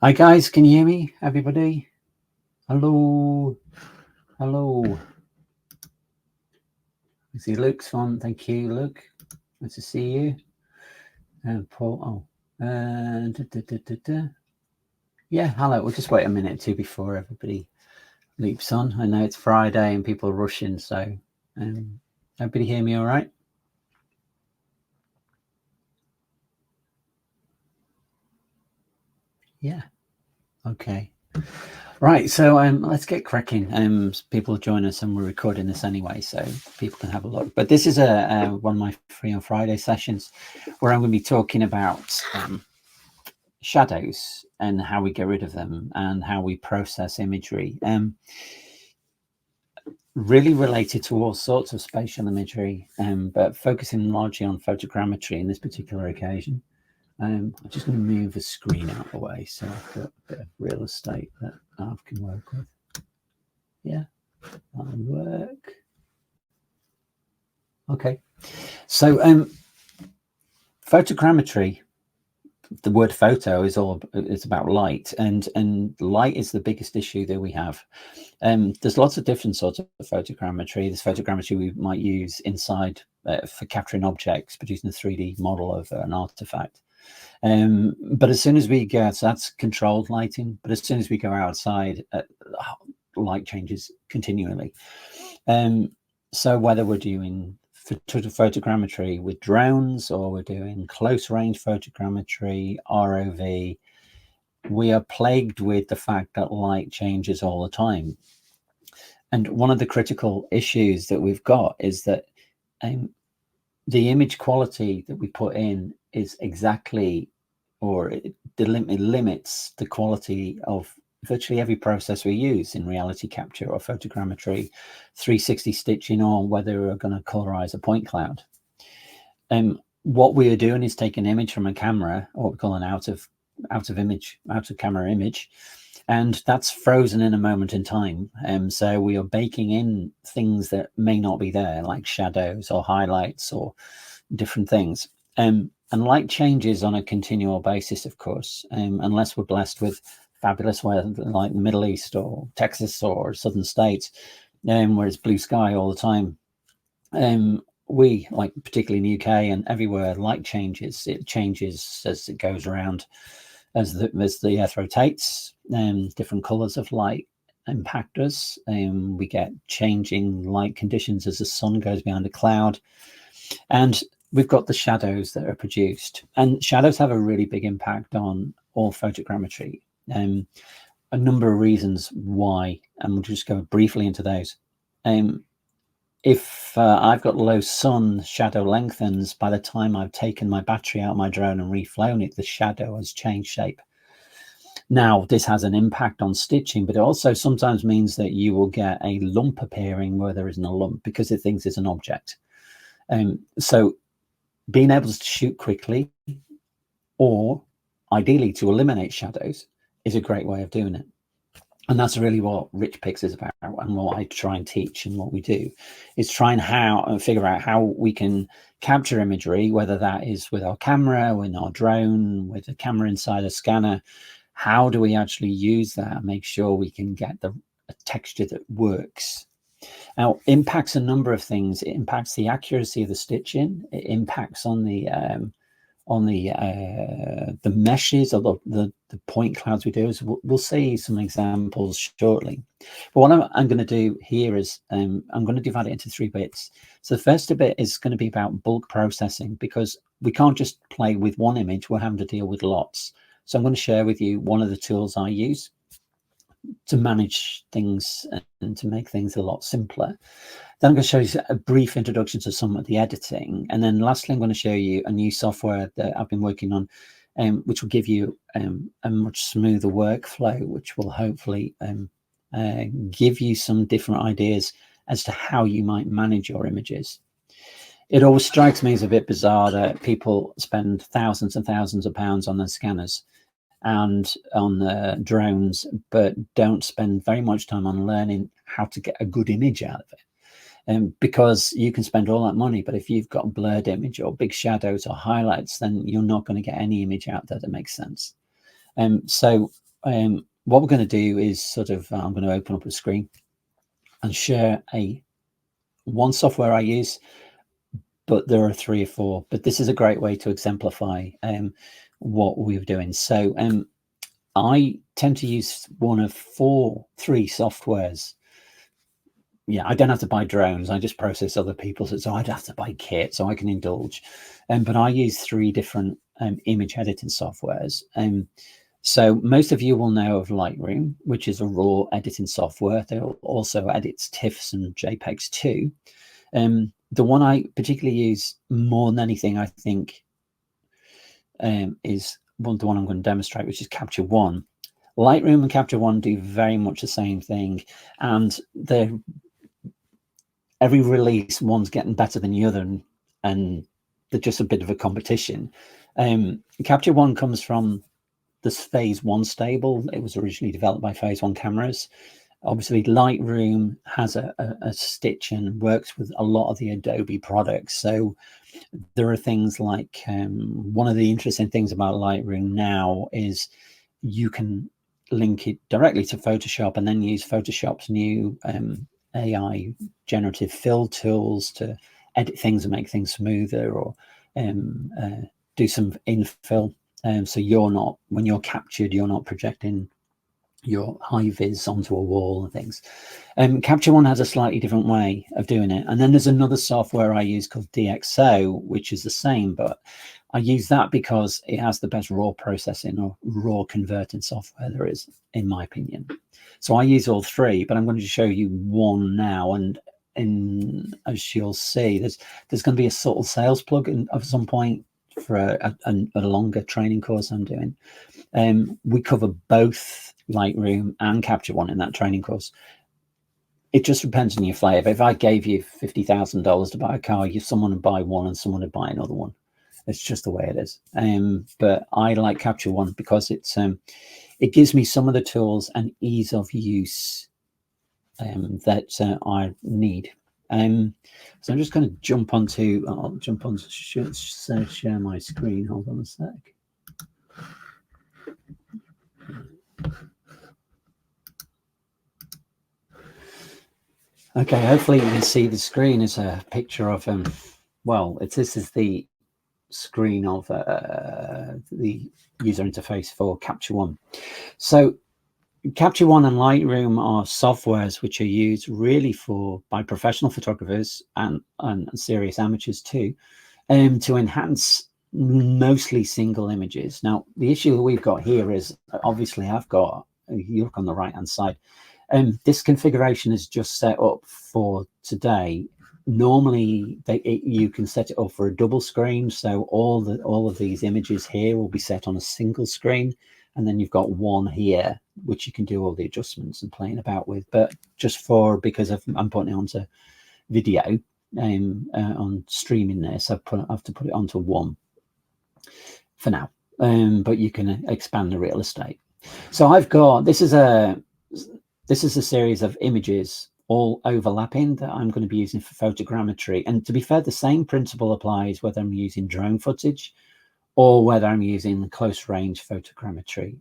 Hi guys, can you hear me? Everybody? Hello. Hello. I see Luke's on. Thank you, Luke. Nice to see you. And Paul. Yeah, hello. We'll just wait a minute or two before everybody leaps on. I know it's Friday and people are rushing, so everybody hear me all right? Yeah. Okay. Right, so let's get cracking. People join us, and we're recording this anyway, so people can have a look. But this is one of my Free on Friday sessions, where I'm going to be talking about shadows and how we get rid of them and how we process imagery. Really related to all sorts of spatial imagery, but focusing largely on photogrammetry in this particular occasion. I'm just going to move the screen out of the way so I've got a bit of real estate that I can work with. Yeah, that'll work. Okay, so photogrammetry, the word photo is about light, and light is the biggest issue that we have. There's lots of different sorts of photogrammetry. There's photogrammetry we might use inside for capturing objects, producing a 3D model of an artifact. But as soon as we go, so that's controlled lighting, but as soon as we go outside, light changes continually. So whether we're doing photogrammetry with drones or we're doing close range photogrammetry, ROV, we are plagued with the fact that light changes all the time. And one of the critical issues that we've got is that the image quality that we put in is exactly, or it limits the quality of virtually every process we use in reality capture or photogrammetry, 360 stitching, or whether we're going to colorize a point cloud. What we are doing is taking an image from a camera, or what we call an out of camera image, and that's frozen in a moment in time. So we are baking in things that may not be there, like shadows or highlights or different things. And light changes on a continual basis, of course, unless we're blessed with fabulous weather like the Middle East or Texas or southern states, where it's blue sky all the time. We, like particularly in the UK and everywhere, light changes. It changes as it goes around, as the earth rotates. Different colors of light impact us. We get changing light conditions as the sun goes behind a cloud, and we've got the shadows that are produced, and shadows have a really big impact on all photogrammetry. A number of reasons why, and we'll just go briefly into those. If I've got low sun, shadow lengthens. By the time I've taken my battery out of my drone and reflown it, the shadow has changed shape. Now, this has an impact on stitching, but it also sometimes means that you will get a lump appearing where there isn't a lump because it thinks it's an object. So being able to shoot quickly, or ideally to eliminate shadows, is a great way of doing it. And that's really what Rich Pix is about, and what I try and teach, and what we do is try and figure out how we can capture imagery, whether that is with our camera, with our drone, with a camera inside a scanner. How do we actually use that and make sure we can get a texture that works? Now, impacts a number of things. It impacts the accuracy of the stitching. It impacts on the meshes of the point clouds we do. So we'll see some examples shortly. But what I'm going to do here is I'm going to divide it into 3 bits. So the first bit is going to be about bulk processing, because we can't just play with one image. We're having to deal with lots. So I'm going to share with you one of the tools I use to manage things and to make things a lot simpler. Then I'm going to show you a brief introduction to some of the editing. And then lastly, I'm going to show you a new software that I've been working on, which will give you a much smoother workflow, which will hopefully give you some different ideas as to how you might manage your images. It always strikes me as a bit bizarre that people spend thousands and thousands of pounds on their scanners and on the drones, but don't spend very much time on learning how to get a good image out of it. because you can spend all that money, but if you've got a blurred image or big shadows or highlights, then you're not going to get any image out there that makes sense. So what we're going to do is sort of, I'm going to open up a screen and share one software I use, but there are 3 or 4, but this is a great way to exemplify what we're doing. So I tend to use one of 3 softwares. Yeah, I don't have to buy drones. I just process other people's, so I'd have to buy kit, so I can indulge. But I use 3 different image editing softwares. So most of you will know of Lightroom, which is a raw editing software. They also edits TIFFs and JPEGs too. The one I particularly use more than anything, I think, is the one I'm going to demonstrate, which is Capture One. Lightroom and Capture One do very much the same thing, and every release, one's getting better than the other, and they're just a bit of a competition. Capture One comes from this Phase 1 stable. It was originally developed by Phase 1 cameras. Obviously, Lightroom has a stitch and works with a lot of the Adobe products. So there are things like, one of the interesting things about Lightroom now is you can link it directly to Photoshop and then use Photoshop's new AI generative fill tools to edit things and make things smoother, or do some infill. So you're not, when you're captured, you're not projecting your high vis onto a wall and things. Capture One has a slightly different way of doing it. And then there's another software I use called DxO, which is the same, but I use that because it has the best raw processing or raw converting software there is, in my opinion. So I use all 3, but I'm going to show you one now. And as you'll see, there's going to be a subtle sales plug at some point for a longer training course I'm doing. We cover both Lightroom and Capture One in that training course. It just depends on your flavor. If I gave you $50,000 to buy a car, someone would buy one and someone would buy another one. It's just the way it is. But I like Capture One because it gives me some of the tools and ease of use that I need. So I'm just going to jump onto, share my screen. Hold on a sec. Okay, hopefully you can see the screen is a picture of, this is the screen of the user interface for Capture One. So Capture One and Lightroom are softwares which are used really by professional photographers and serious amateurs too, to enhance mostly single images. Now, the issue that we've got here is, obviously you look on the right hand side, this configuration is just set up for today. Normally you can set it up for a double screen, so all of these images here will be set on a single screen, and then you've got one here which you can do all the adjustments and playing about with. But just because I'm putting it onto video on streaming this, I have to put it onto one for now, but you can expand the real estate. So I've got, this is a series of images all overlapping that I'm going to be using for photogrammetry. And to be fair, the same principle applies whether I'm using drone footage or whether I'm using close range photogrammetry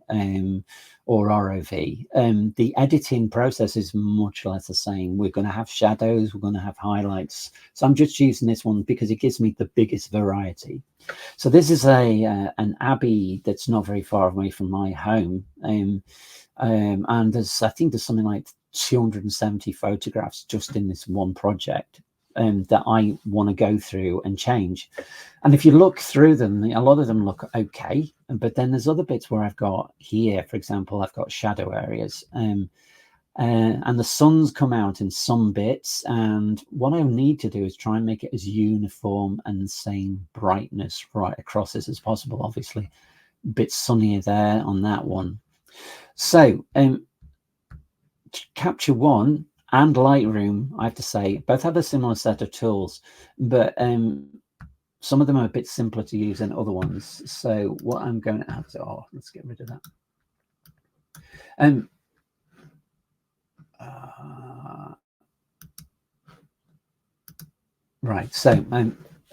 or ROV. The editing process is much or less the same. We're going to have shadows, we're going to have highlights. So I'm just using this one because it gives me the biggest variety. So this is an abbey that's not very far away from my home. And I think there's something like 270 photographs just in this one project that I want to go through and change. And if you look through them, a lot of them look okay, but then there's other bits where I've got here, for example, I've got shadow areas, and the sun's come out in some bits, and what I need to do is try and make it as uniform and the same brightness right across this as possible. Obviously a bit sunnier there on that one. So Capture One and Lightroom, I have to say, both have a similar set of tools, but some of them are a bit simpler to use than other ones. So what I'm going to have to, let's get rid of that. Right. So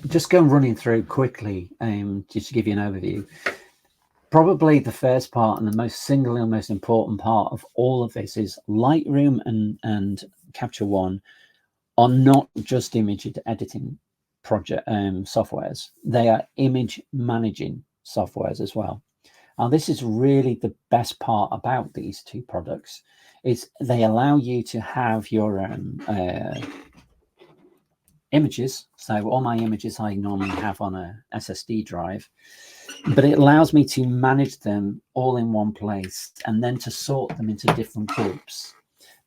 just go running through quickly, just to give you an overview. Probably the first part and the most important part of all of this is Lightroom and Capture One are not just image editing project softwares. They are image managing softwares as well. Now, this is really the best part about these two products, is they allow you to have your images. So all my images I normally have on a SSD drive, but it allows me to manage them all in one place and then to sort them into different groups.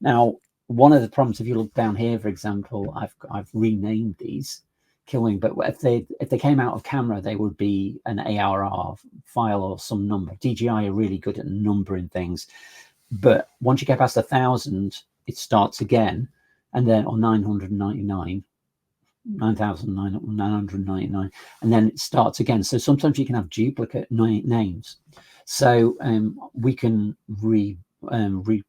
Now, one of the problems, if you look down here, for example, I've renamed these killing, but if they came out of camera, they would be an ARR file or some number. DJI are really good at numbering things, but once you get past 1,000, it starts again, and then or 999. 9,999, and then it starts again. So sometimes you can have duplicate names. So we can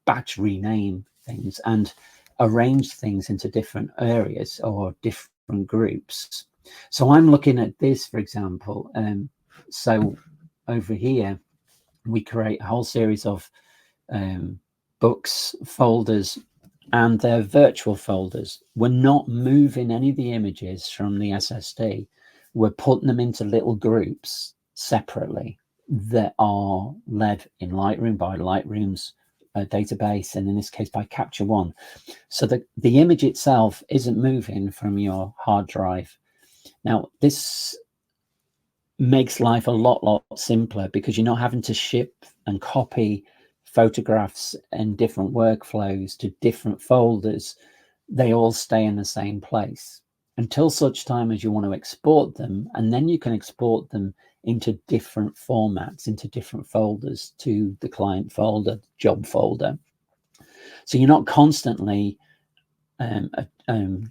batch rename things and arrange things into different areas or different groups. So I'm looking at this, for example. So over here, we create a whole series of books, folders, and they're virtual folders. We're not moving any of the images from the SSD. We're putting them into little groups separately that are led in Lightroom by Lightroom's database, and in this case by Capture One. So the image itself isn't moving from your hard drive. Now, this makes life a lot simpler because you're not having to ship and copy photographs and different workflows to different folders. They all stay in the same place until such time as you want to export them, and then you can export them into different formats, into different folders, to the client folder, job folder. So you're not constantly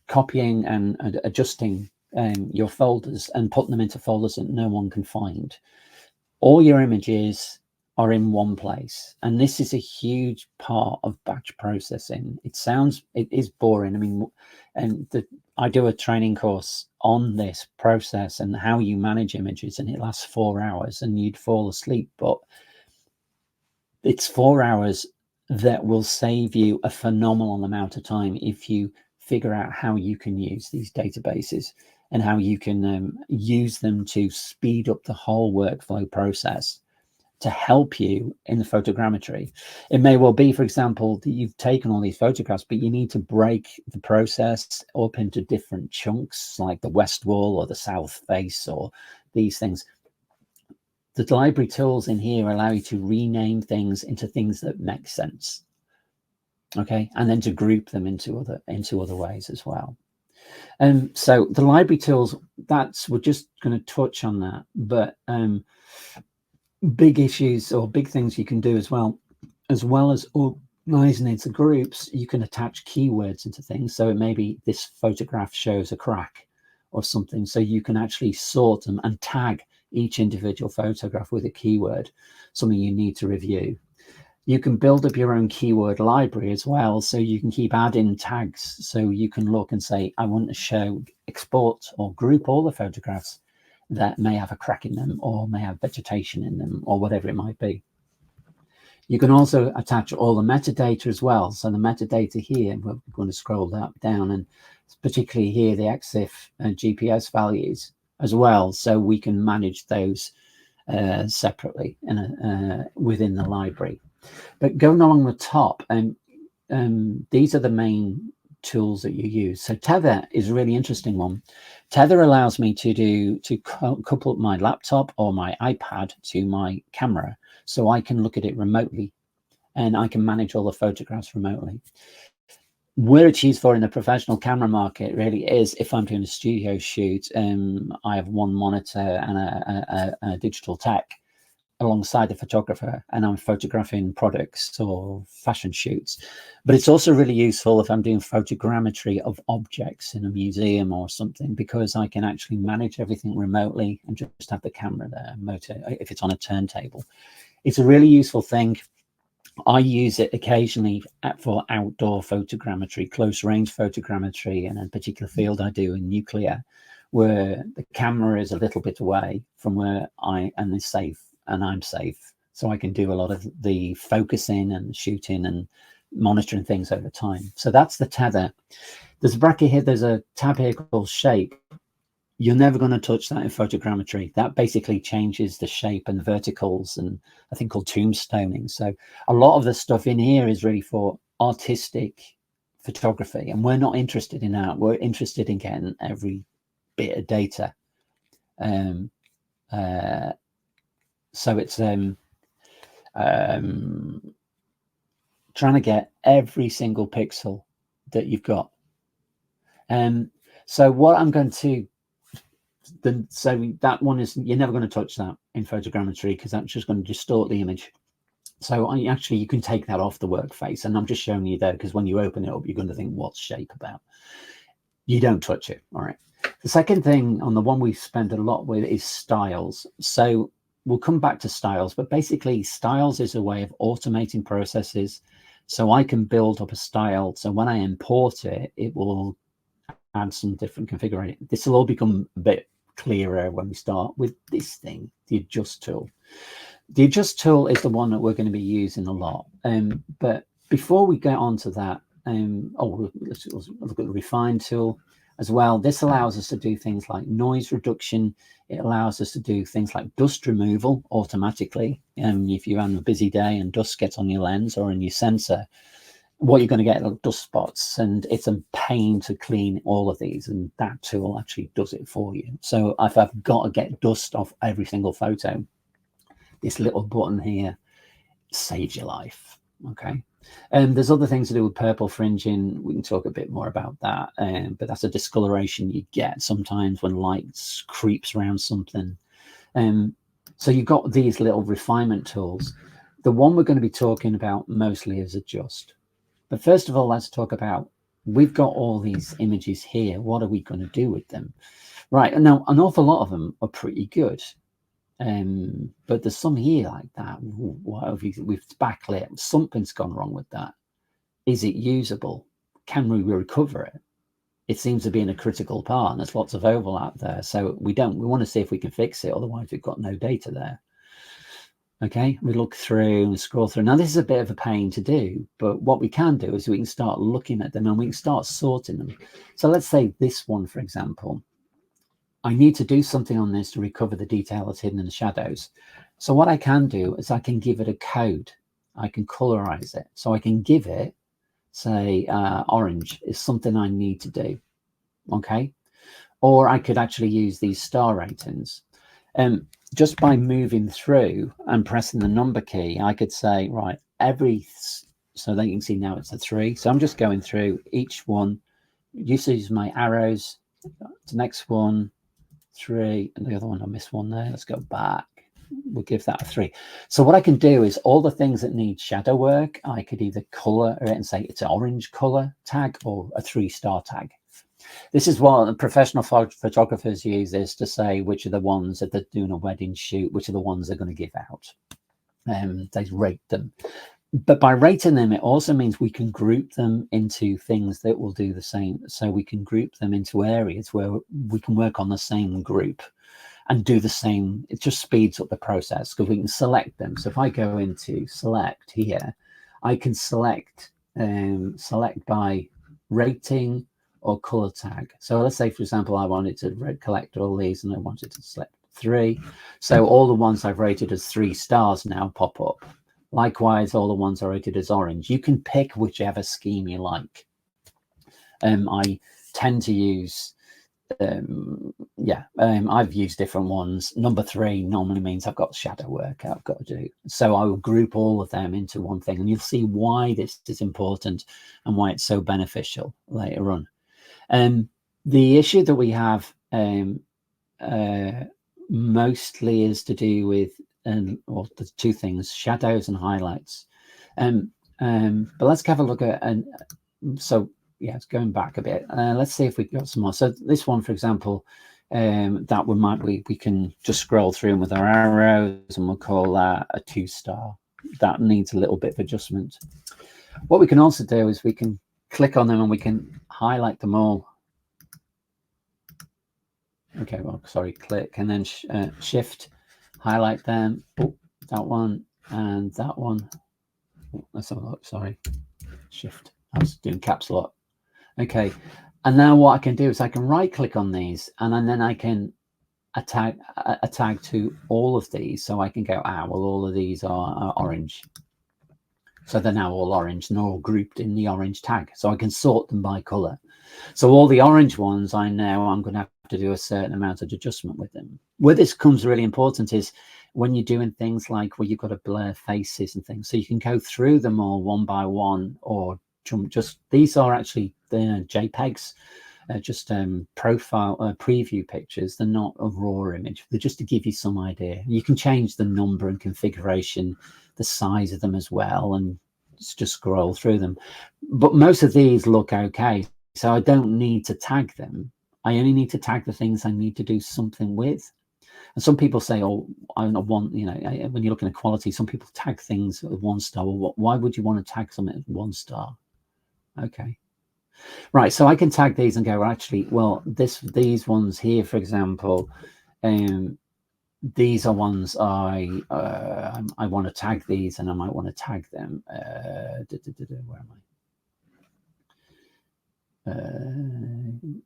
copying and adjusting your folders and putting them into folders that no one can find. All your images are in one place, and this is a huge part of batch processing. It is boring. I mean, I do a training course on this process and how you manage images, and it lasts 4 hours and you'd fall asleep, but it's 4 hours that will save you a phenomenal amount of time if you figure out how you can use these databases and how you can use them to speed up the whole workflow process to help you in the photogrammetry. It may well be, for example, that you've taken all these photographs, but you need to break the process up into different chunks, like the west wall or the south face or these things. The library tools in here allow you to rename things into things that make sense. Okay, and then to group them into other ways as well. So the library tools, we're just going to touch on that, but big issues or big things you can do as well as organizing into groups. You can attach keywords into things. So it may be this photograph shows a crack or something, so you can actually sort them and tag each individual photograph with a keyword, something you need to review. You can build up your own keyword library as well, so you can keep adding tags. So you can look and say, I want to export or group all the photographs that may have a crack in them or may have vegetation in them or whatever it might be. You can also attach all the metadata as well. So the metadata here, we're going to scroll that down, and particularly here, the EXIF and GPS values as well. So we can manage those separately within the library. But going along the top, these are the main tools that you use. So Tether is a really interesting one. Tether allows me to couple my laptop or my iPad to my camera, so I can look at it remotely and I can manage all the photographs remotely. Where it's used for in the professional camera market really is if I'm doing a studio shoot. I have one monitor and a digital tech alongside the photographer, and I'm photographing products or fashion shoots. But it's also really useful if I'm doing photogrammetry of objects in a museum or something, because I can actually manage everything remotely and just have the camera there, if it's on a turntable. It's a really useful thing. I use it occasionally for outdoor photogrammetry, close range photogrammetry, and a particular field I do in nuclear, where the camera is a little bit away from where and is safe, and I'm safe. So I can do a lot of the focusing and shooting and monitoring things over time. So that's the tether. There's a bracket here, there's a tab here called shape. You're never going to touch that in photogrammetry. That basically changes the shape and verticals and a thing called tombstoning. So a lot of the stuff in here is really for artistic photography, and we're not interested in that. We're interested in getting every bit of data. So it's trying to get every single pixel that you've got. So what I'm going to so that one is, you're never going to touch that in photogrammetry because that's just going to distort the image. So actually you can take that off the workface, and I'm just showing you there because when you open it up, you're going to think, what's shape about? You don't touch it. All right. The second thing on the one we spend a lot with is styles. So we'll come back to styles, but basically styles is a way of automating processes. So I can build up a style. So when I import it, it will add some different configuration. This will all become a bit clearer when we start with this thing, the adjust tool. The adjust tool is the one that we're going to be using a lot. But before we get on to that, let's look at the refine tool as well. This allows us to do things like noise reduction. It allows us to do things like dust removal automatically. If you're on a busy day and dust gets on your lens or in your sensor, what you're going to get are dust spots, and it's a pain to clean all of these, and that tool actually does it for you. So if I've got to get dust off every single photo, this little button here saves your life. Okay. There's other things to do with purple fringing. We can talk a bit more about that, but that's a discoloration you get sometimes when light creeps around something. So you've got these little refinement tools. The one we're going to be talking about mostly is adjust. But first of all, let's talk about, we've got all these images here. What are we going to do with them? Right. Now, an awful lot of them are pretty good. But there's some here like that. What have we've backlit? Something's gone wrong with that. Is it usable? Can we recover it? It seems to be in a critical part, and there's lots of overlap there. So we want to see if we can fix it. Otherwise, we've got no data there. Okay, we look through and scroll through. Now, this is a bit of a pain to do, but what we can do is we can start looking at them and we can start sorting them. So let's say this one, for example. I need to do something on this to recover the detail that's hidden in the shadows. So what I can do is I can give it a code. I can colorize it. So I can give it, say, orange is something I need to do. Okay. Or I could actually use these star ratings. Just by moving through and pressing the number key, I could say, right, so that you can see now it's a 3. So I'm just going through each one. Used to use my arrows. The next one, 3, and the other one, I missed one there. Let's go back. We'll give that a 3. So what I can do is all the things that need shadow work, I could either color it and say it's an orange color tag or a 3-star tag. This is what professional photographers use this to say which are the ones that they're doing a wedding shoot, which are the ones they're going to give out. They rate them. But by rating them, it also means we can group them into things that will do the same. So we can group them into areas where we can work on the same group and do the same. It just speeds up the process because we can select them. So if I go into select here, I can select by rating or color tag. So let's say, for example, I wanted to collect all these and I wanted to select 3. So all the ones I've rated as 3 stars now pop up. Likewise, all the ones are rated as orange. You can pick whichever scheme you like. I tend to use, I've used different ones. Number 3 normally means I've got shadow work I've got to do. So I will group all of them into one thing, and you'll see why this is important and why it's so beneficial later on. The issue that we have mostly is to do with, well, the 2 things, shadows and highlights. But let's have a look at, so yeah, it's going back a bit. Let's see if we've got some more. So this one, for example, that we can just scroll through with our arrows, and we'll call that a 2-star. that needs a little bit of adjustment. What we can also do is we can click on them and we can highlight them all. Okay, well, sorry, click and then shift, highlight them. Oh, that one and that one. Oh, let's have a look, sorry. Shift, I was doing caps lock. Okay, and now what I can do is I can right click on these and then I can tag to all of these. So I can go, well, all of these are orange. So they're now all orange and all grouped in the orange tag. So I can sort them by color. So all the orange ones, I know I'm going to have to do a certain amount of adjustment with them. Where this comes really important is when you're doing things like where you've got to blur faces and things. So you can go through them all one by one, or just, these are actually the JPEGs, just profile preview pictures. They're not a raw image. They're just to give you some idea. You can change the number and configuration, the size of them as well, and just scroll through them. But most of these look okay, so I don't need to tag them. I only need to tag the things I need to do something with. And some people say, oh, I want, you know, when you're looking at quality, some people tag things at 1 star. Well, why would you want to tag something at 1 star? Okay. Right, so I can tag these and go, actually, well, these ones here, for example, these are ones I want to tag these, and I might want to tag them. Where am I?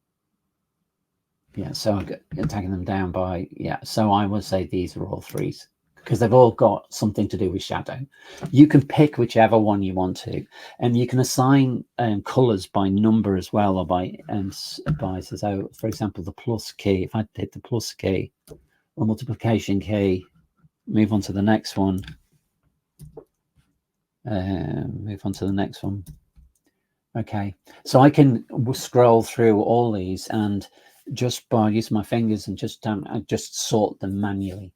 Yeah, so I'm tagging them down by, yeah. So I would say these are all 3s because they've all got something to do with shadow. You can pick whichever one you want to, and you can assign colors by number as well, or by so for example, the plus key. If I hit the plus key or multiplication key, move on to the next one, move on to the next one. Okay, so I can scroll through all these and just by using my fingers and just sort them manually.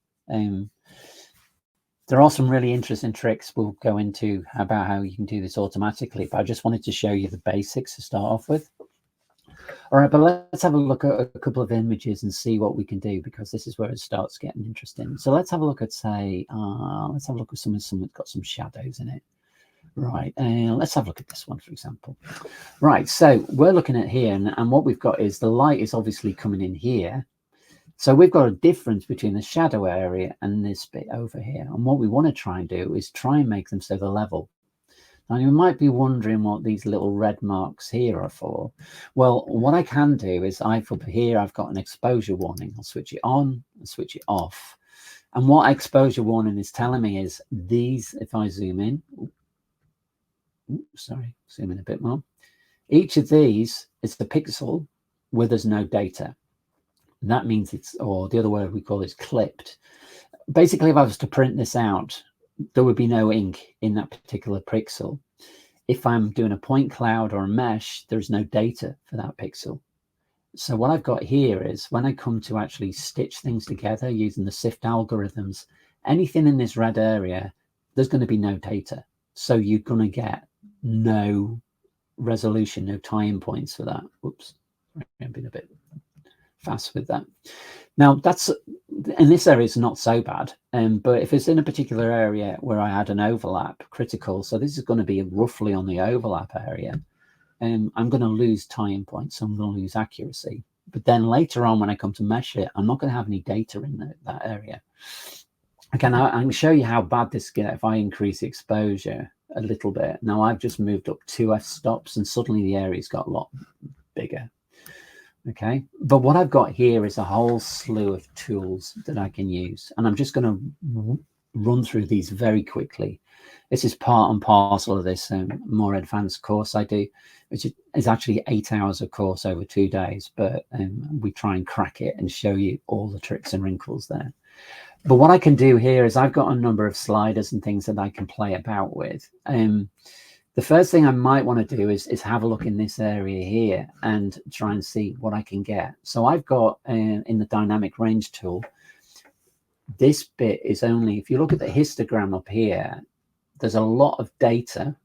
There are some really interesting tricks we'll go into about how you can do this automatically, but I just wanted to show you the basics to start off with. All right, but let's have a look at a couple of images and see what we can do, because this is where it starts getting interesting. So let's have a look at, say, let's have a look at something that's got some shadows in it. Right, let's have a look at this one, for example. Right, so we're looking at here, and what we've got is the light is obviously coming in here. So we've got a difference between the shadow area and this bit over here. And what we want to try and do is try and make them so they're level. Now, you might be wondering what these little red marks here are for. Well, what I can do is up here, I've got an exposure warning. I'll switch it on and switch it off. And what exposure warning is telling me is these, if I zoom in, sorry, zoom in a bit more. Each of these is the pixel where there's no data. That means it's, or the other word we call is clipped. Basically, if I was to print this out, there would be no ink in that particular pixel. If I'm doing a point cloud or a mesh, there's no data for that pixel. So what I've got here is when I come to actually stitch things together using the SIFT algorithms, anything in this red area, there's going to be no data. So you're going to get no resolution, no tie-in points for that. Whoops, I've been a bit fast with that. Now that's, in this area it's not so bad, but if it's in a particular area where I had an overlap critical, so this is going to be roughly on the overlap area, I'm going to lose tie-in points, so I'm going to lose accuracy. But then later on when I come to mesh it, I'm not going to have any data in that area. Again, I can show you how bad this gets if I increase the exposure a little bit. Now I've just moved up 2 f-stops and suddenly the area's got a lot bigger. Okay, but what I've got here is a whole slew of tools that I can use, and I'm just going to run through these very quickly. This is part and parcel of this more advanced course I do, which is actually 8 hours of course over 2 days, but we try and crack it and show you all the tricks and wrinkles there. But what I can do here is I've got a number of sliders and things that I can play about with. The first thing I might want to do is have a look in this area here and try and see what I can get. So I've got in the dynamic range tool, this bit is only, if you look at the histogram up here, there's a lot of data,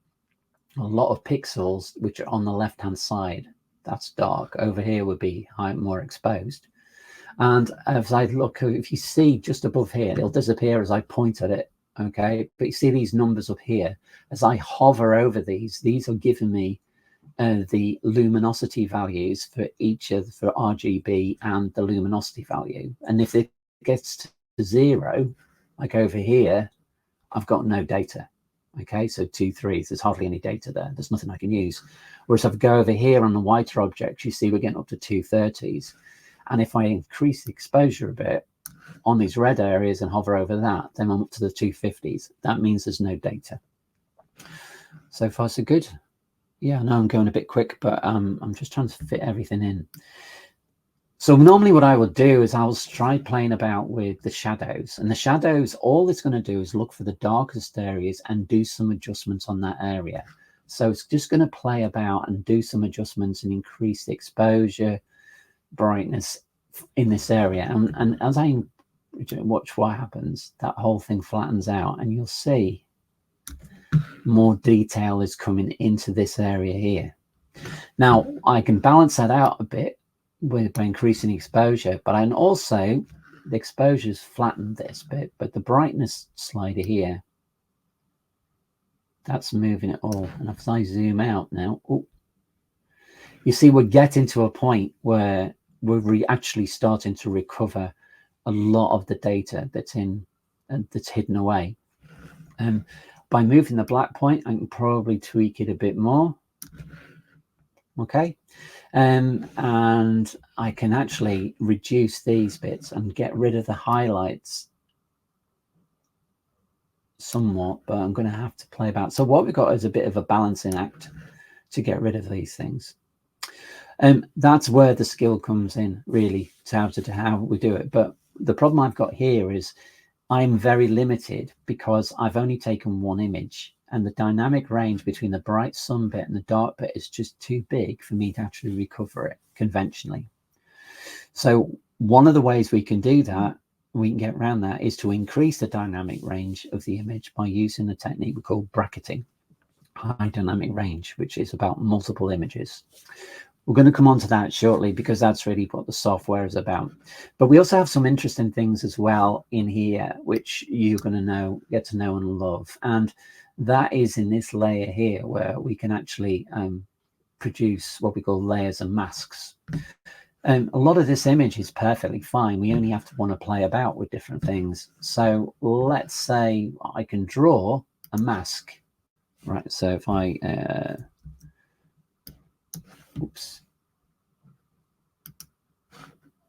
a lot of pixels, which are on the left-hand side. That's dark. Over here would be more exposed. And as I look, if you see just above here, it'll disappear as I point at it. Okay, but you see these numbers up here. As I hover over these are giving me the luminosity values for each of for RGB and the luminosity value. And if it gets to 0, like over here, I've got no data. Okay, so 2 3s, there's hardly any data there. There's nothing I can use. Whereas if I go over here on the whiter objects, you see we're getting up to 230s. And if I increase the exposure a bit on these red areas and hover over that, then I'm up to the 250s. That means there's no data. So far, so good. Yeah, I know I'm going a bit quick, but I'm just trying to fit everything in. So normally what I will do is I'll try playing about with the shadows. And the shadows, all it's going to do is look for the darkest areas and do some adjustments on that area. So it's just going to play about and do some adjustments and increase the exposure, brightness in this area. And as I watch what happens, that whole thing flattens out and you'll see more detail is coming into this area here. Now, I can balance that out a bit by increasing exposure, but and also the exposure's flattened this bit, but the brightness slider here, that's moving it all. And if I zoom out now, you see we're getting to a point where we're actually starting to recover a lot of the data that's hidden away. By moving the black point, I can probably tweak it a bit more. Okay. And I can actually reduce these bits and get rid of the highlights somewhat, but I'm going to have to play about. So what we've got is a bit of a balancing act to get rid of these things. That's where the skill comes in, really, to how we do it. But the problem I've got here is I'm very limited because I've only taken one image. And the dynamic range between the bright sun bit and the dark bit is just too big for me to actually recover it conventionally. So one of the ways we can do that, we can get around that, is to increase the dynamic range of the image by using a technique we call bracketing, high dynamic range, which is about multiple images. We're going to come on to that shortly because that's really what the software is about. But we also have some interesting things as well in here, which you're going to get to know and love. And that is in this layer here where we can actually produce what we call layers and masks. A lot of this image is perfectly fine. We only have to want to play about with different things. So let's say I can draw a mask, right? So if I, oops.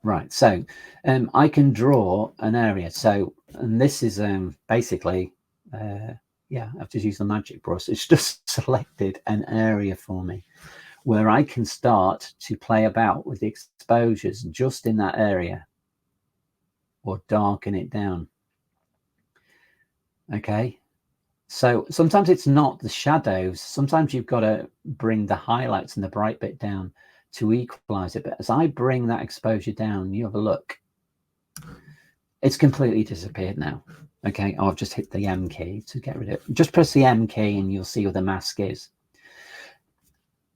Right, so I can draw an area. So, and this is basically, yeah, I've just used the magic brush. It's just selected an area for me where I can start to play about with the exposures just in that area or darken it down. Okay, so sometimes it's not the shadows. Sometimes you've got to bring the highlights and the bright bit down to equalize it. But as I bring that exposure down, you have a look. It's completely disappeared now. Okay, I've just hit the M key to get rid of it. Just press the M key and you'll see what the mask is.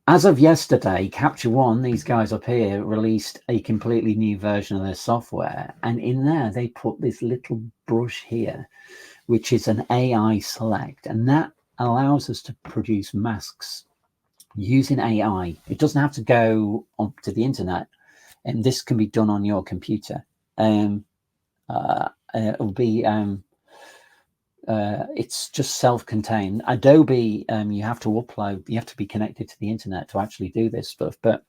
As of yesterday, Capture One, these guys up here, released a completely new version of their software. And in there, they put this little brush here, which is an AI select. And that allows us to produce masks using AI. It doesn't have to go up to the internet. And this can be done on your computer. It'll be... it's just self-contained. Adobe, you have to upload, you have to be connected to the internet to actually do this stuff. But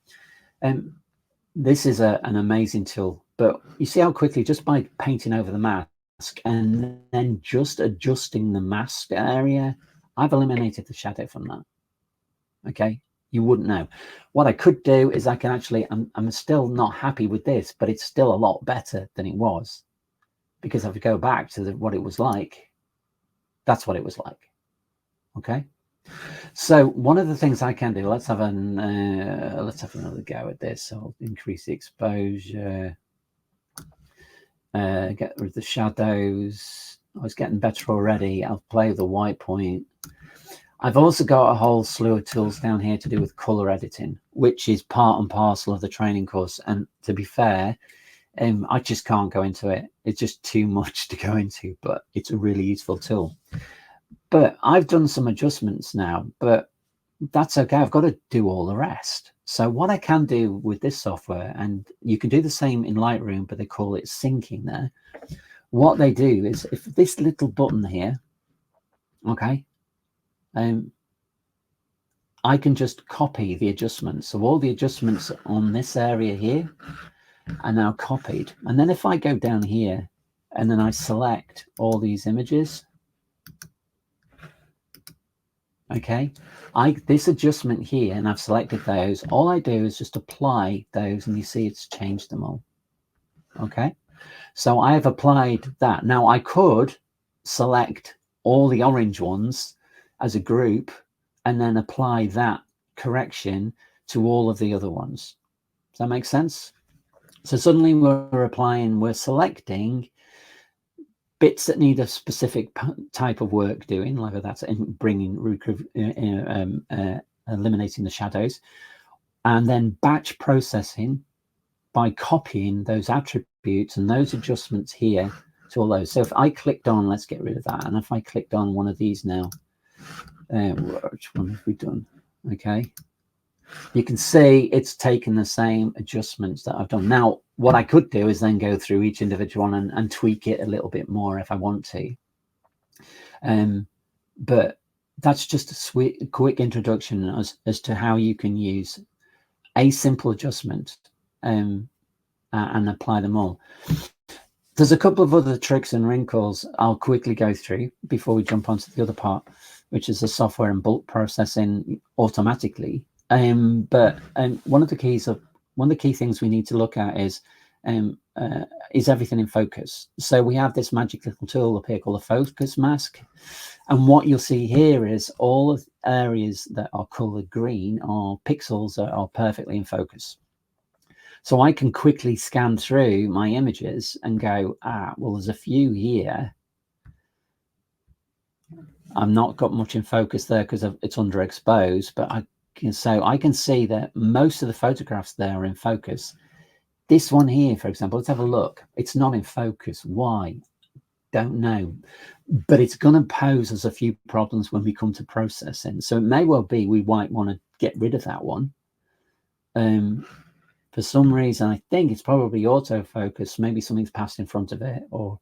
this is an amazing tool. But you see how quickly, just by painting over the mask and then just adjusting the mask area, I've eliminated the shadow from that. Okay, you wouldn't know. What I could do is I can actually, I'm still not happy with this, but it's still a lot better than it was. Because if I go back to what it was like, that's what it was like. Okay, so one of the things I can do, let's have another go at this. So I'll increase the exposure, get rid of the shadows. I was getting better already. I'll play with the white point. I've also got a whole slew of tools down here to do with color editing, which is part and parcel of the training course. And to be fair, I just can't go into it. It's just too much to go into, but it's a really useful tool. But I've done some adjustments now, but that's okay. I've got to do all the rest. So what I can do with this software, and you can do the same in Lightroom, but they call it syncing there. What they do is, if this little button here, okay, I can just copy the adjustments. So all the adjustments on this area here are now copied. And then if I go down here and then I select all these images, okay, this adjustment here, and I've selected those, all I do is just apply those, and you see it's changed them all. Okay, so I have applied that. Now I could select all the orange ones as a group and then apply that correction to all of the other ones. Does that make sense? So suddenly we're selecting bits that need a specific type of work doing, like that's eliminating the shadows, and then batch processing by copying those attributes and those adjustments here to all those. So if I clicked on, let's get rid of that, and if I clicked on one of these now, which one have we done? Okay, you can see it's taken the same adjustments that I've done. Now, what I could do is then go through each individual one and tweak it a little bit more if I want to. But that's just a quick introduction as to how you can use a simple adjustment and apply them all. There's a couple of other tricks and wrinkles I'll quickly go through before we jump onto the other part, which is the software and bulk processing automatically. But one of the key things we need to look at is everything in focus. So we have this magic little tool up here called a focus mask, and what you'll see here is all of the areas that are colored green are pixels that are perfectly in focus. So I can quickly scan through my images and go, well, there's a few here. I've not got much in focus there because it's underexposed, but I can see that most of the photographs there are in focus. This one here, for example, let's have a look. It's not in focus. Why? Don't know. But it's going to pose us a few problems when we come to processing. So it may well be we might want to get rid of that one. For some reason, I think it's probably autofocus. Maybe something's passed in front of it, or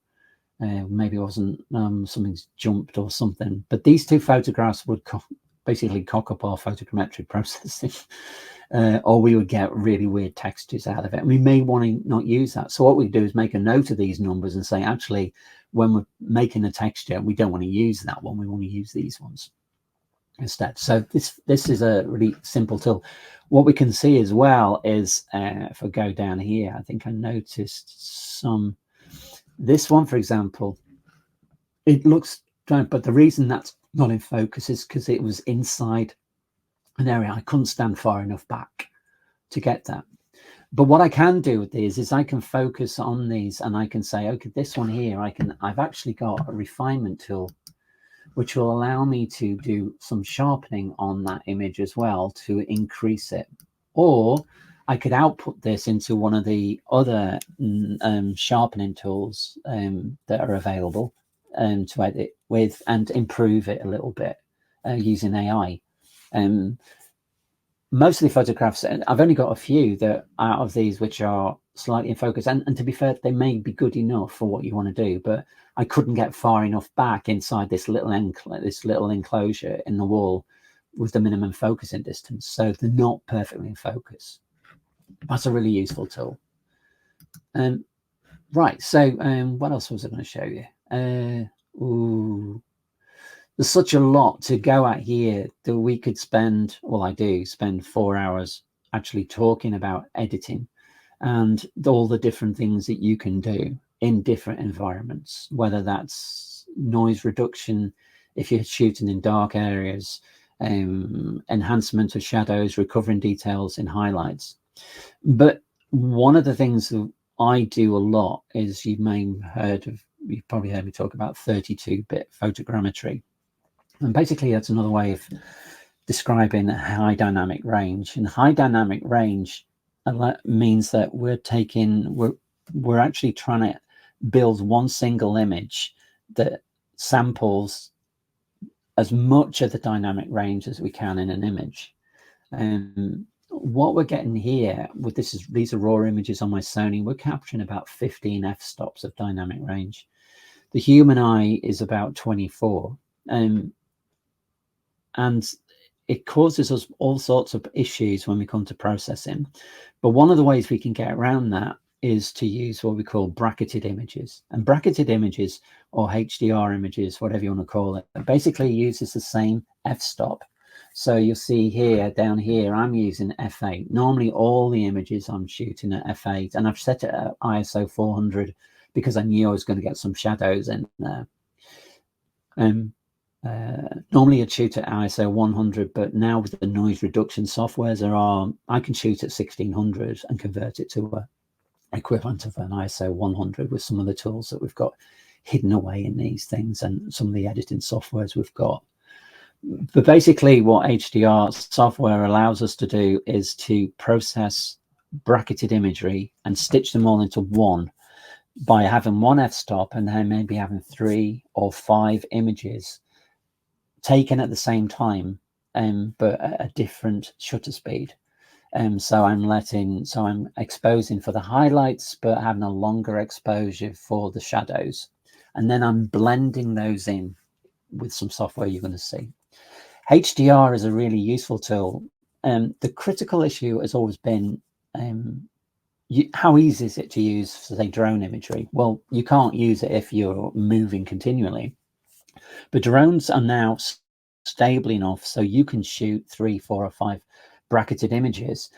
maybe it wasn't, something's jumped or something. But these two photographs would basically cock up our photogrammetry processing, or we would get really weird textures out of it. And we may want to not use that. So what we do is make a note of these numbers and say, actually, when we're making a texture, we don't want to use that one. We want to use these ones instead. So this is a really simple tool. What we can see as well is, if I go down here, I think I noticed this one, for example, it looks, but the reason that's not in focus is because it was inside an area. I couldn't stand far enough back to get that. But what I can do with these is I can focus on these and I can say, okay, this one here, I've actually got a refinement tool which will allow me to do some sharpening on that image as well to increase it. Or I could output this into one of the other sharpening tools that are available to edit with and improve it a little bit using AI. Most of the photographs, I've only got a few that out of these which are slightly in focus, and to be fair, they may be good enough for what you want to do, but I couldn't get far enough back inside this little enclosure in the wall with the minimum focusing distance, so they're not perfectly in focus. That's a really useful tool. Right, so what else was I going to show you? There's such a lot to go at here that we could spend, well, I do spend 4 hours actually talking about editing and all the different things that you can do in different environments, whether that's noise reduction, if you're shooting in dark areas, enhancement of shadows, recovering details in highlights. But one of the things that I do a lot is, you've probably heard me talk about 32-bit photogrammetry. And basically that's another way of describing a high dynamic range. And high dynamic range means that we're we're actually trying to build one single image that samples as much of the dynamic range as we can in an image. What we're getting here with these are raw images on my Sony. We're capturing about 15 f-stops of dynamic range. The human eye is about 24, and it causes us all sorts of issues when we come to processing. But one of the ways we can get around that is to use what we call bracketed images. And bracketed images, or HDR images, whatever you want to call it, basically uses the same f-stop. So you'll see here, down here, I'm using f8. Normally all the images I'm shooting at f8, and I've set it at ISO 400 because I knew I was going to get some shadows in there. Normally I'd shoot at ISO 100, but now with the noise reduction softwares I can shoot at 1600 and convert it to a equivalent of an ISO 100 with some of the tools that we've got hidden away in these things and some of the editing softwares we've got. But basically what HDR software allows us to do is to process bracketed imagery and stitch them all into one by having one f-stop and then maybe having 3 or 5 images taken at the same time, but at a different shutter speed. So I'm exposing for the highlights, but having a longer exposure for the shadows. And then I'm blending those in with some software you're going to see. HDR is a really useful tool. The critical issue has always been how easy is it to use, say, drone imagery? Well, you can't use it if you're moving continually. But drones are now stable enough so you can shoot 3, 4, or 5 bracketed images.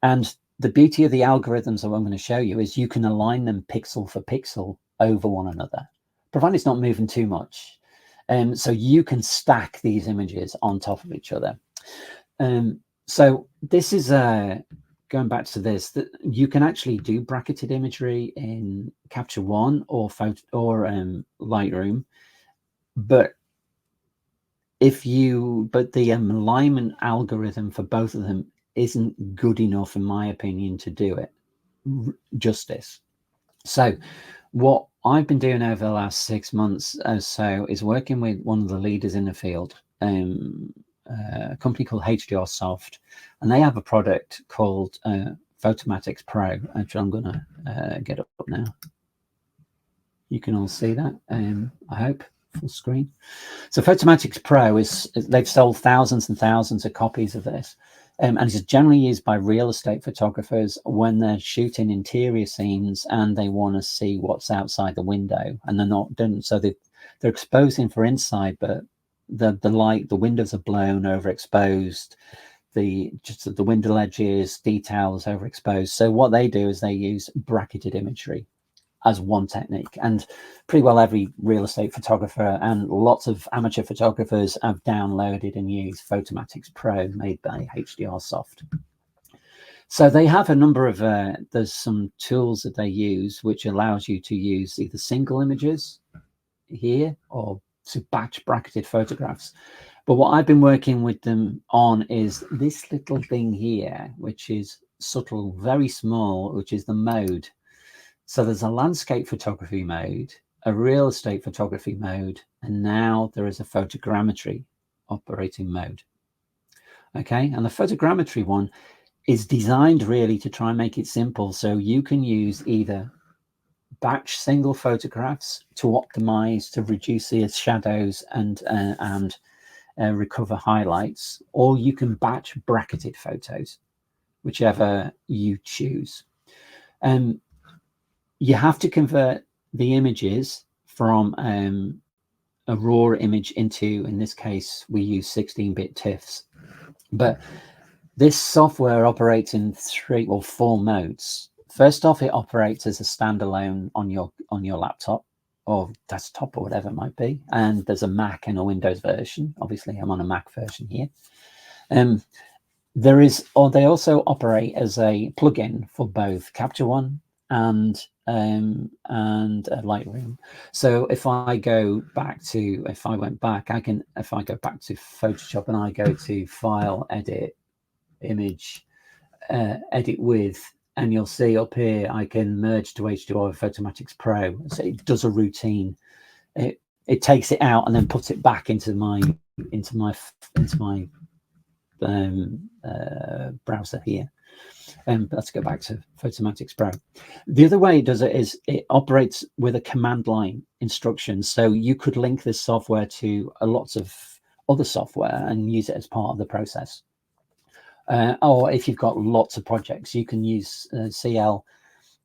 And the beauty of the algorithms that I'm going to show you is you can align them pixel for pixel over one another, provided it's not moving too much. So you can stack these images on top of each other. So this is going back to this, that you can actually do bracketed imagery in Capture One or Lightroom, but the alignment algorithm for both of them isn't good enough, in my opinion, to do it justice. So what I've been doing over the last 6 months or so is working with one of the leaders in the field, a company called HDR Soft, and they have a product called Photomatix Pro. Actually, I'm going to get up now. You can all see that, I hope, full screen. So Photomatix Pro they've sold thousands and thousands of copies of this, and it's generally used by real estate photographers when they're shooting interior scenes and they want to see what's outside the window, and they're not done. So they're exposing for inside, but the windows are blown, overexposed, the window ledges, details overexposed. So what they do is they use bracketed imagery as one technique, and pretty well every real estate photographer and lots of amateur photographers have downloaded and used Photomatix Pro, made by HDR Soft. So they have a number of there's some tools that they use which allows you to use either single images here or to batch bracketed photographs. But what I've been working with them on is this little thing here, which is subtle, very small, which is the mode. So there's a landscape photography mode, a real estate photography mode, and now there is a photogrammetry operating mode. Okay, and the photogrammetry one is designed really to try and make it simple, so you can use either batch single photographs to optimize, to reduce the shadows and recover highlights, or you can batch bracketed photos, whichever you choose. You have to convert the images from a raw image into, in this case, we use 16-bit TIFFs. But this software operates in 3 or 4 modes. First off, it operates as a standalone on your laptop or desktop or whatever it might be. And there's a Mac and a Windows version. Obviously, I'm on a Mac version here. They also operate as a plugin for both Capture One and Lightroom. So if I go back to Photoshop and I go to File, Edit, Image, Edit With, and you'll see up here I can merge to HDR with Photomatix Pro. So it does a routine. It takes it out and then puts it back into my browser here. Let's go back to Photomatix Pro. The other way it does it is it operates with a command line instruction. So you could link this software to lots of other software and use it as part of the process. Or if you've got lots of projects, you can use CL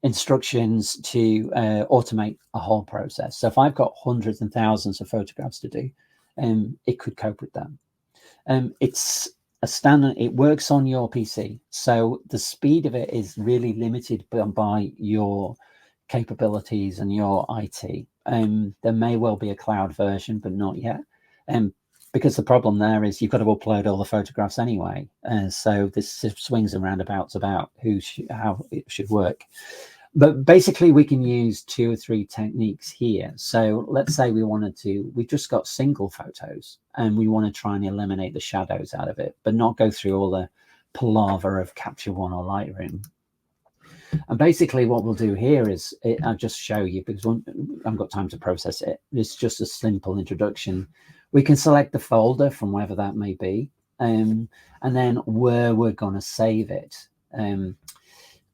instructions to automate a whole process. So if I've got hundreds and thousands of photographs to do, it could cope with that. It's a standard, it works on your PC, so the speed of it is really limited by your capabilities and your IT. There may well be a cloud version, but not yet. Because the problem there is you've got to upload all the photographs anyway. So this swings and roundabouts about how it should work. But basically we can use 2 or 3 techniques here. So let's say we've just got single photos and we want to try and eliminate the shadows out of it, but not go through all the palaver of Capture One or Lightroom. And basically what we'll do here is, I'll just show you because I haven't got time to process it. It's just a simple introduction. We can select the folder from wherever that may be, and then where we're going to save it.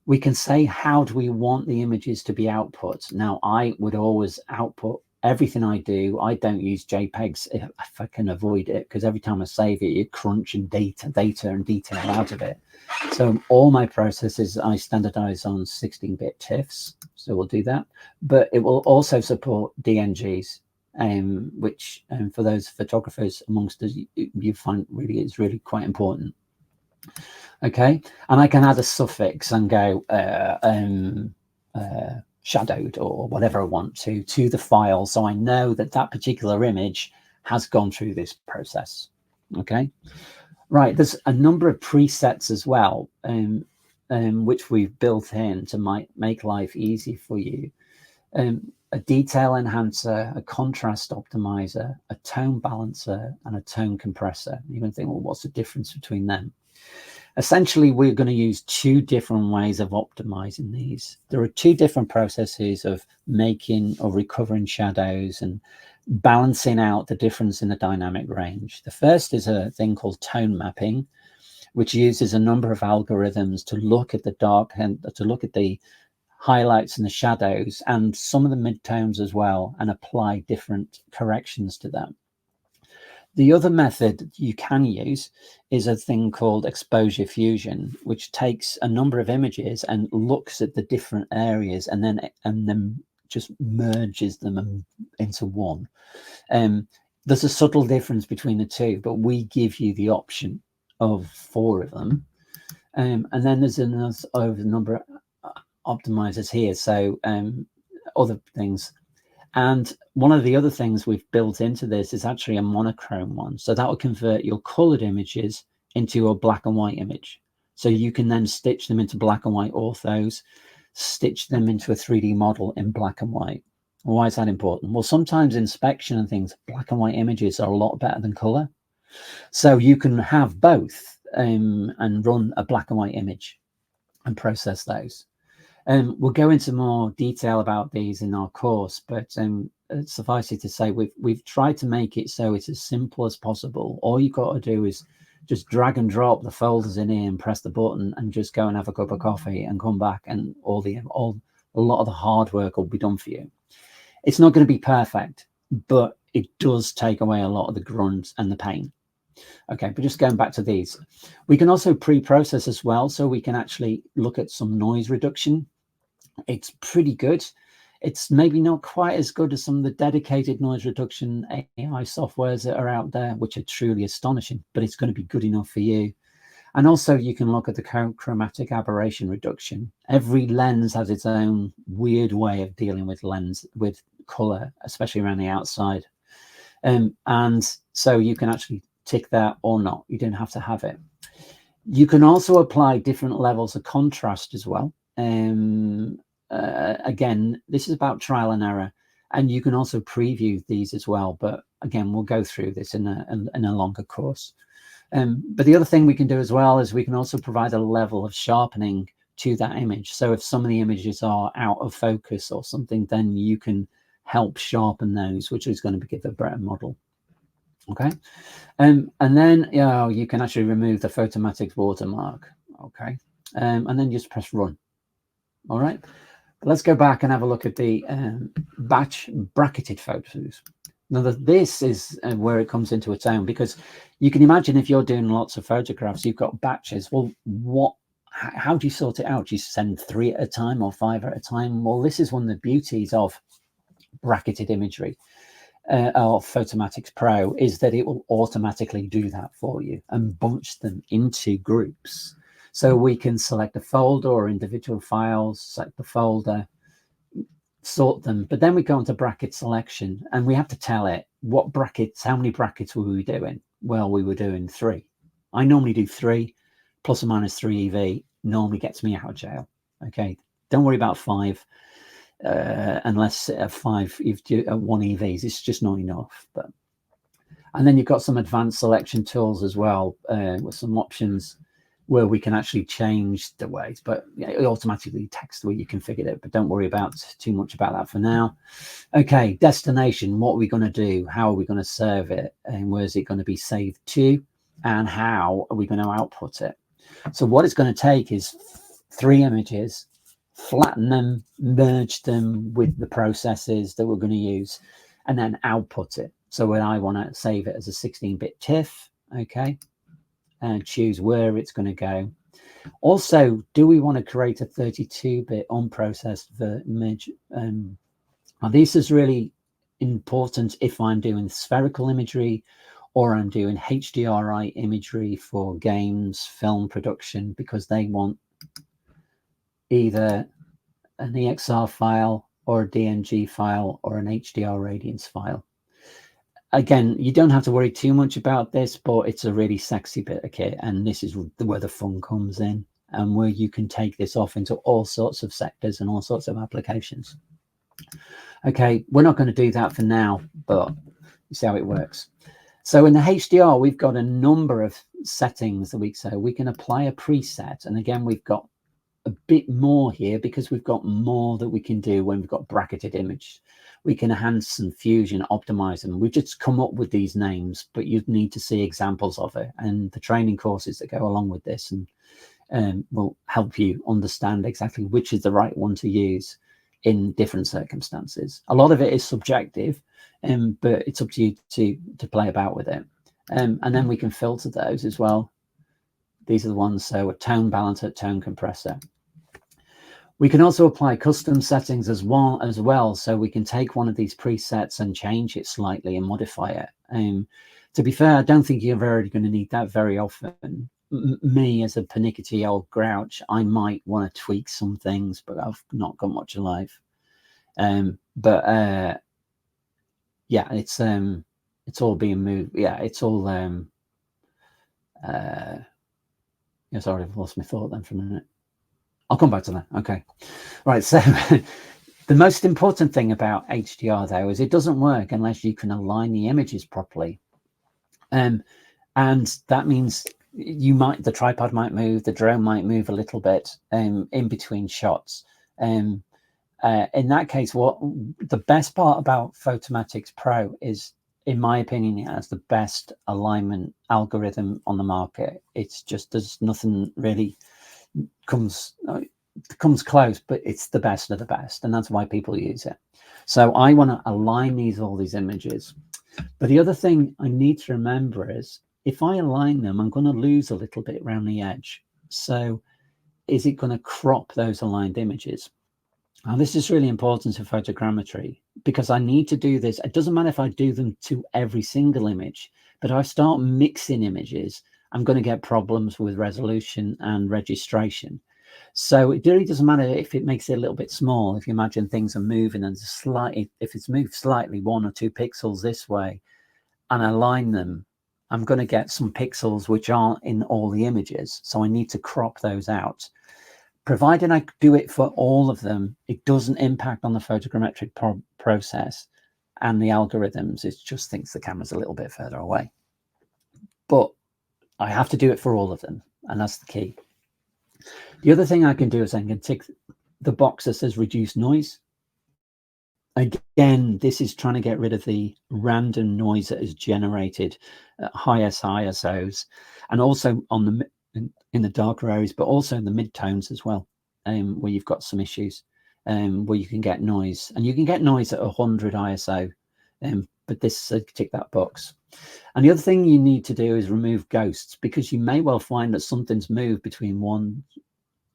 We can say, how do we want the images to be output? Now, I would always output everything I do. I don't use JPEGs if I can avoid it, because every time I save it, you're crunching data and detail out of it. So all my processes, I standardize on 16-bit TIFFs. So we'll do that. But it will also support DNGs, which for those photographers amongst us, you find really is really quite important. Okay, and I can add a suffix and go shadowed or whatever I want to the file, so I know that that particular image has gone through this process. Okay, right, there's a number of presets as well, which we've built in to make life easy for you. A detail enhancer, a contrast optimizer, a tone balancer, and a tone compressor. You're going to think, well, what's the difference between them? Essentially, we're going to use 2 different ways of optimizing these. There are 2 different processes of making or recovering shadows and balancing out the difference in the dynamic range. The first is a thing called tone mapping, which uses a number of algorithms to look at the dark and to look at the highlights and the shadows and some of the midtones as well, and apply different corrections to them. The other method you can use is a thing called exposure fusion, which takes a number of images and looks at the different areas and then just merges them into one. There's a subtle difference between the 2, but we give you the option of 4 of them. And then there's another number of optimizers here, so other things. And one of the other things we've built into this is actually a monochrome one. So that will convert your colored images into a black and white image. So you can then stitch them into black and white orthos, stitch them into a 3D model in black and white. Why is that important? Well, sometimes inspection and things, black and white images are a lot better than color. So you can have both and run a black and white image and process those. We'll go into more detail about these in our course, but suffice it to say, we've tried to make it so it's as simple as possible. All you've got to do is just drag and drop the folders in here and press the button and just go and have a cup of coffee and come back, and a lot of the hard work will be done for you. It's not going to be perfect, but it does take away a lot of the grunt and the pain. Okay, but just going back to these, we can also pre-process as well, so we can actually look at some noise reduction. It's pretty good. It's maybe not quite as good as some of the dedicated noise reduction AI softwares that are out there, which are truly astonishing, but it's going to be good enough for you. And also you can look at the chromatic aberration reduction. Every lens has its own weird way of dealing with color, especially around the outside. And so you can actually tick that or not. You don't have to have it. You can also apply different levels of contrast as well. Again, this is about trial and error, and you can also preview these as well. But again, we'll go through this in a longer course. But the other thing we can do as well is we can also provide a level of sharpening to that image. So if some of the images are out of focus or something, then you can help sharpen those, which is going to give a better model. Okay, and then you can actually remove the Photomatix watermark. Okay, and then just press run. All right, let's go back and have a look at the batch bracketed photos. Now, this is where it comes into its own, because you can imagine if you're doing lots of photographs, you've got batches. Well, how do you sort it out? Do you send 3 at a time or 5 at a time? Well, this is one of the beauties of bracketed imagery of Photomatix Pro, is that it will automatically do that for you and bunch them into groups. So we can select a folder or individual files, select the folder, sort them, but then we go into bracket selection and we have to tell it what brackets, how many brackets were we doing? Well, we were doing 3. I normally do 3, plus or minus 3 EV normally gets me out of jail. Okay, don't worry about 5 unless 5 you've do 1 EVs, it's just not enough. But and then you've got some advanced selection tools as well, with some options where we can actually change the ways, but it automatically detects the way you configured it. But don't worry about too much about that for now. Okay, destination, what are we going to do? How are we going to serve it? And where is it going to be saved to? And how are we going to output it? So what it's going to take is 3 images, flatten them, merge them with the processes that we're going to use, and then output it. So when I want to save it as a 16-bit TIFF, okay, and choose where it's going to go. Also, do we want to create a 32-bit unprocessed image? Now, this is really important if I'm doing spherical imagery or I'm doing HDRI imagery for games, film production, because they want either an EXR file or a DNG file or an HDR radiance file. Again, you don't have to worry too much about this, but it's a really sexy bit of kit, and this is where the fun comes in, and where you can take this off into all sorts of sectors and all sorts of applications. Okay, we're not going to do that for now, but you see how it works. So in the HDR, we've got a number of settings that we can apply a preset, and again, we've got a bit more here because we've got more that we can do when we've got bracketed image. We can enhance and fusion, optimize them. We've just come up with these names, but you need to see examples of it, and the training courses that go along with this and will help you understand exactly which is the right one to use in different circumstances. A lot of it is subjective, but it's up to you to play about with it. And then we can filter those as well. These are the ones, so a tone balancer, tone compressor. We can also apply custom settings as well. So we can take one of these presets and change it slightly and modify it. To be fair, I don't think you're really going to need that very often. Me, as a pernickety old grouch, I might want to tweak some things, but I've not got much alive. Yeah, it's all being moved. Yeah, it's all yeah, sorry, I've lost my thought then for a minute. I'll come back to that. Okay. Right. So the most important thing about HDR, though, is it doesn't work unless you can align the images properly. And that means the tripod might move, the drone might move a little bit in between shots. In that case, what the best part about Photomatix Pro is, in my opinion, it has the best alignment algorithm on the market. It's just, there's nothing really comes close, but it's the best of the best, and that's why people use it. So I want to align all these images. But the other thing I need to remember is, if I align them, I'm going to lose a little bit around the edge. So is it going to crop those aligned images? Now, this is really important to photogrammetry, because I need to do this. It doesn't matter if I do them to every single image, but if I start mixing images, I'm going to get problems with resolution and registration. So it really doesn't matter if it makes it a little bit small. If you imagine things are moving and if it's moved slightly 1 or 2 pixels this way, and I align them, I'm going to get some pixels which aren't in all the images. So I need to crop those out. Provided I do it for all of them, it doesn't impact on the photogrammetric process and the algorithms. It just thinks the camera's a little bit further away. But I have to do it for all of them, and that's the key. The other thing I can do is I can tick the box that says reduce noise. Again, this is trying to get rid of the random noise that is generated at highest ISOs, and also on the in the darker areas, but also in the mid-tones as well, where you've got some issues, where you can get noise, and you can get noise at 100 ISO, but this tick that box. And the other thing you need to do is remove ghosts, because you may well find that something's moved between one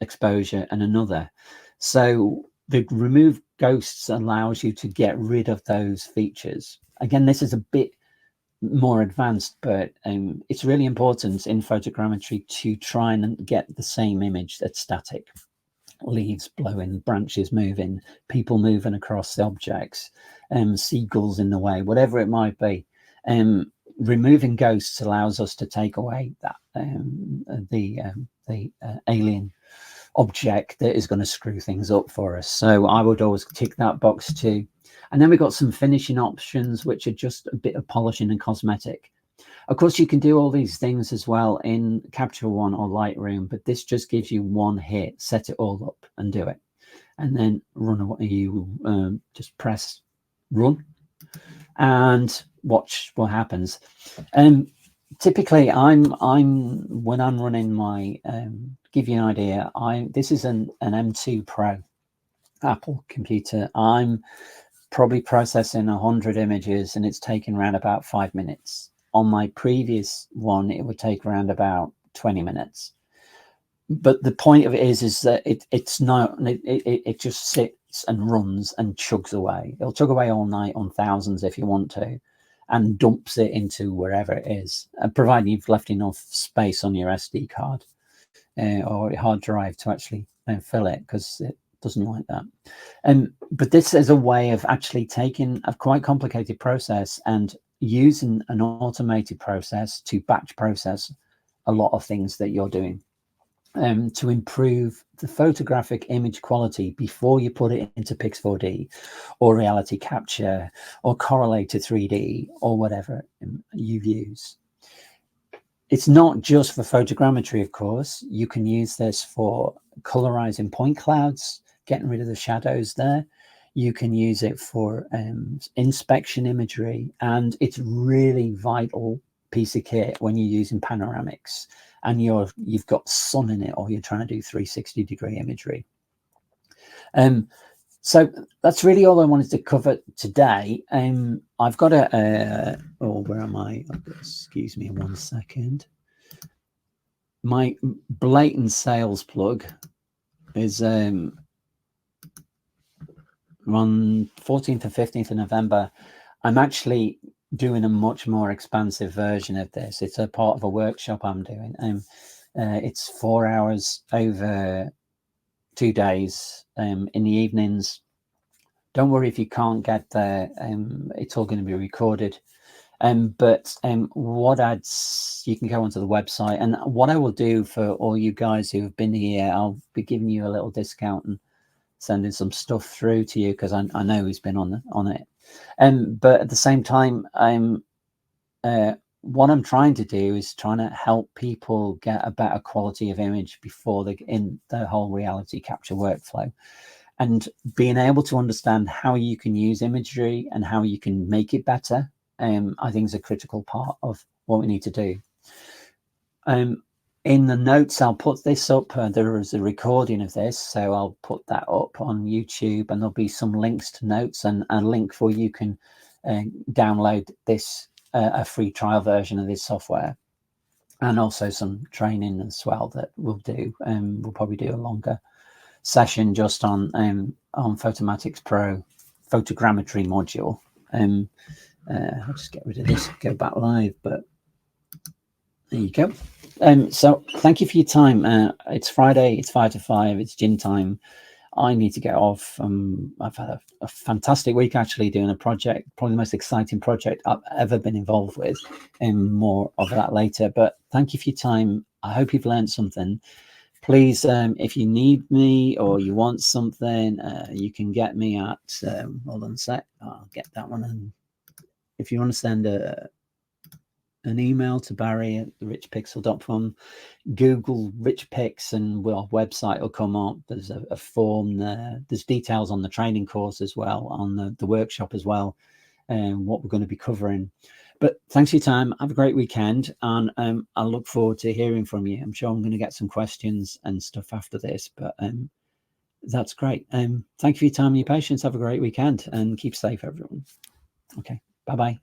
exposure and another. So the remove ghosts allows you to get rid of those features. Again, this is a bit more advanced, but it's really important in photogrammetry to try and get the same image that's static. Leaves blowing, branches moving, people moving across the objects, seagulls in the way, whatever it might be. Removing ghosts allows us to take away that the alien object that is going to screw things up for us. So I would always tick that box too. And then we've got some finishing options, which are just a bit of polishing and cosmetic. Of course, you can do all these things as well in Capture One or Lightroom, but this just gives you one hit, set it all up and do it. And then run away. You just press run and watch what happens. Typically, when I'm running my, give you an idea, this is an M2 Pro Apple computer. I'm probably processing 100 images, and it's taken around about 5 minutes. On my previous one, it would take around about 20 minutes. But the point of it is that it just sits and runs and chugs away. It'll chug away all night on thousands if you want to, and dumps it into wherever it is, providing you've left enough space on your SD card or hard drive to actually fill it, because it doesn't like that. But this is a way of actually taking a quite complicated process and using an automated process to batch process a lot of things that you're doing, to improve the photographic image quality before you put it into Pix4D or Reality Capture or Correlated 3D or whatever you use. It's not just for photogrammetry, of course. You can use this for colorizing point clouds, getting rid of the shadows there. You can use it for inspection imagery, and it's really vital piece of kit when you're using panoramics and you've got sun in it, or you're trying to do 360-degree imagery. So that's really all I wanted to cover today. I've got where am I? Excuse me 1 second. My blatant sales plug is on 14th and 15th of November. I'm actually doing a much more expansive version of this. It's a part of a workshop I'm doing. It's 4 hours over 2 days in the evenings. Don't worry if you can't get there. It's all going to be recorded. But you can go onto the website, and what I will do for all you guys who have been here, I'll be giving you a little discount and sending some stuff through to you, because I know who's been on it. But at the same time, what I'm trying to do is trying to help people get a better quality of image before they get in the whole reality capture workflow, and being able to understand how you can use imagery and how you can make it better. I think is a critical part of what we need to do. In the notes, I'll put this up. There is a recording of this, so I'll put that up on YouTube, and there'll be some links to notes and a link for you can download this, a free trial version of this software, and also some training as well that we'll do. We'll probably do a longer session just on Photomatix Pro Photogrammetry Module. I'll just get rid of this, go back live, but there you go. So thank you for your time. It's Friday, it's 5 to 5, it's gym time. I need to get off. I've had a fantastic week actually doing a project, probably the most exciting project I've ever been involved with, and more of that later. But thank you for your time. I hope you've learned something. Please, if you need me or you want something, you can get me at, hold on a sec, I'll get that one. And if you want to send an email to Barry at richpixel.com. Google Rich Pix and our website will come up. There's a form there. There's details on the training course as well, on the workshop as well, and what we're going to be covering. But thanks for your time. Have a great weekend, and I look forward to hearing from you. I'm sure I'm going to get some questions and stuff after this, but that's great. Thank you for your time and your patience. Have a great weekend and keep safe, everyone. Okay, bye-bye.